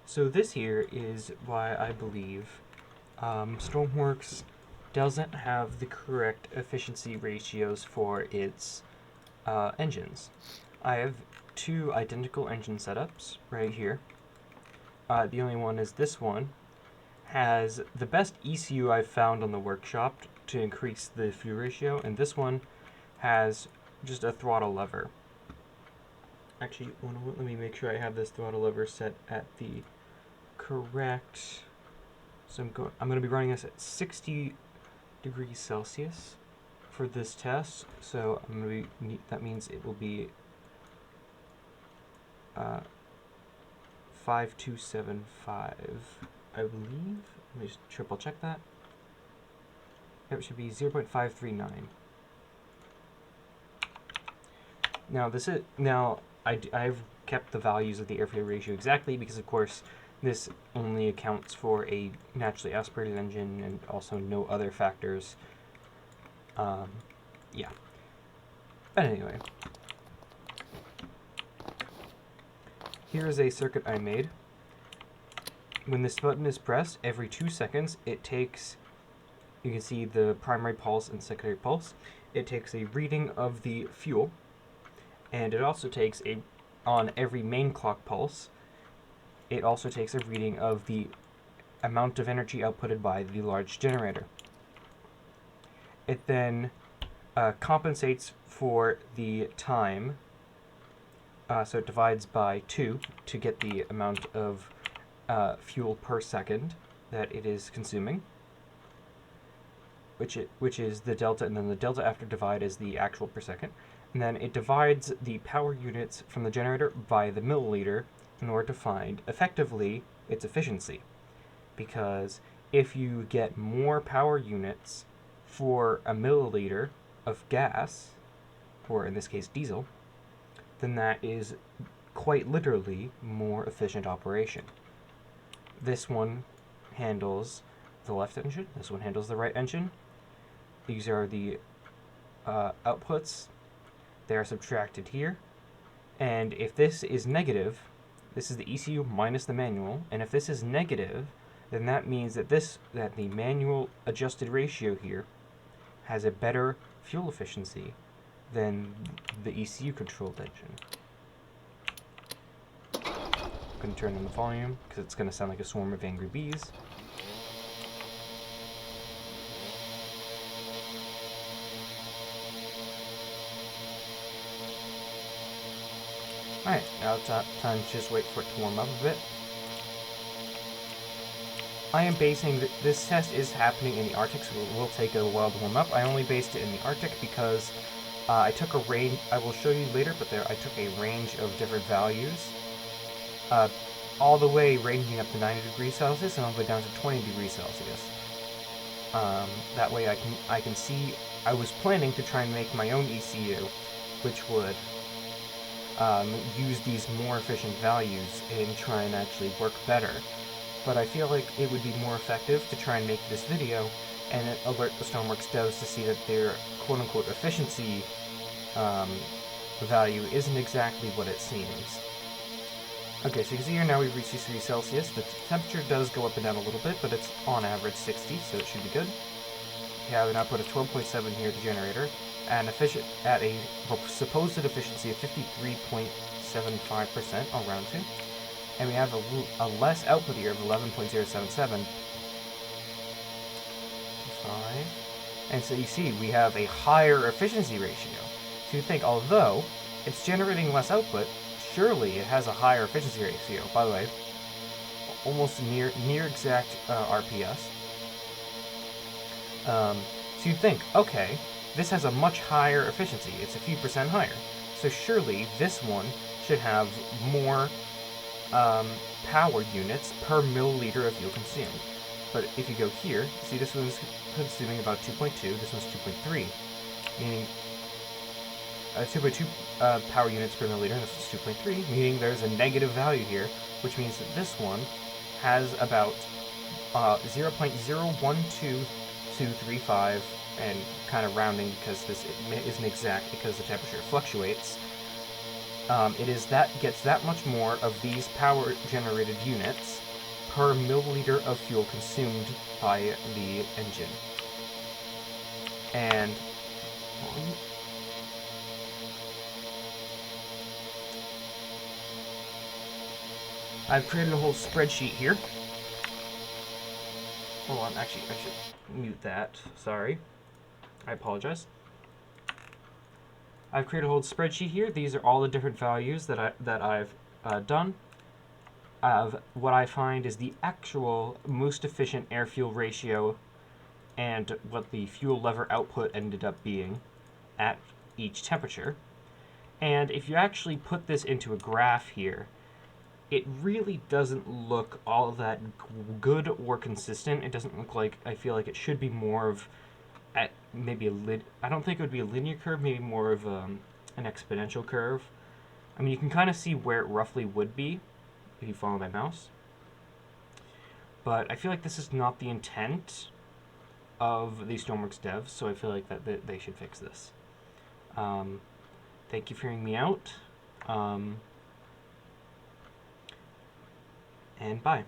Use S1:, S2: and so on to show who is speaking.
S1: So this here is why I believe Stormworks doesn't have the correct efficiency ratios for its engines. I have two identical engine setups right here. The only one is this one has the best ECU I've found on the workshop to increase the fuel ratio, and this one has just a throttle lever. Actually, let me make sure I have this throttle lever set at the correct. So I'm going to be running this at 60 degrees Celsius for this test. So I'm going to be, that means it will be 5275, I believe. Let me just triple check that. It should be 0.539. Now I've kept the values of the air-fuel ratio exactly because, of course, this only accounts for a naturally aspirated engine and also no other factors. Yeah. But anyway, here is a circuit I made. When this button is pressed, every 2 seconds, it takes, you can see the primary pulse and secondary pulse. It takes a reading of the fuel, and it also takes on every main clock pulse, it also takes a reading of the amount of energy outputted by the large generator. It then compensates for the time, so it divides by 2 to get the amount of fuel per second that it is consuming, which is the delta, and then the delta after divide is the actual per second. And then it divides the power units from the generator by the milliliter in order to find, effectively, its efficiency. Because if you get more power units for a milliliter of gas, or in this case diesel, then that is quite literally more efficient operation. This one handles the left engine, this one handles the right engine. These are the outputs. They are subtracted here. And if this is negative, this is the ECU minus the manual, and if this is negative, then that means that the manual adjusted ratio here has a better fuel efficiency than the ECU controlled engine. I'm going to turn on the volume because it's going to sound like a swarm of angry bees. Alright, now it's time to just wait for it to warm up a bit. I am basing this test is happening in the Arctic, so it will take a while to warm up. I only based it in the Arctic because I took a range, I will show you later, but I took a range of different values. All the way ranging up to 90 degrees Celsius and all the way down to 20 degrees Celsius. That way I can see, I was planning to try and make my own ECU, which would use these more efficient values and try and actually work better. But I feel like it would be more effective to try and make this video and alert the Stormworks devs to see that their quote-unquote efficiency value isn't exactly what it seems. Okay, so you can see here now we've reached 60 degrees Celsius. The temperature does go up and down a little bit, but it's on average 60, so it should be good. We have an output of 12.7 here at the generator, and at a supposed efficiency of 53.75%, I'll round to. And we have a less output here of 11.077. And so you see, we have a higher efficiency ratio. So you think, although it's generating less output, surely it has a higher efficiency ratio. By the way, almost near exact RPS. So you'd think, okay, this has a much higher efficiency. It's a few percent higher. So surely this one should have more power units per milliliter of fuel consumed. But if you go here, see this one's consuming about 2.2, this one's 2.3, meaning 2.2 power units per milliliter, and this one's 2.3, meaning there's a negative value here, which means that this one has about 0.012235, and kind of rounding because this isn't exact because the temperature fluctuates. gets that much more of these power generated units per milliliter of fuel consumed by the engine. And I've created a whole spreadsheet here. Hold on, actually, I should mute that. Sorry. I apologize. I've created a whole spreadsheet here. These are all the different values that I've done. What I find is the actual most efficient air-fuel ratio and what the fuel lever output ended up being at each temperature. And if you actually put this into a graph here, it really doesn't look all that good or consistent. It doesn't look like, I feel like it should be more of at maybe I don't think it would be a linear curve, maybe more of an exponential curve. I mean, you can kind of see where it roughly would be if you follow my mouse. But I feel like this is not the intent of the Stormworks devs, so I feel like that they should fix this. Thank you for hearing me out. And bye.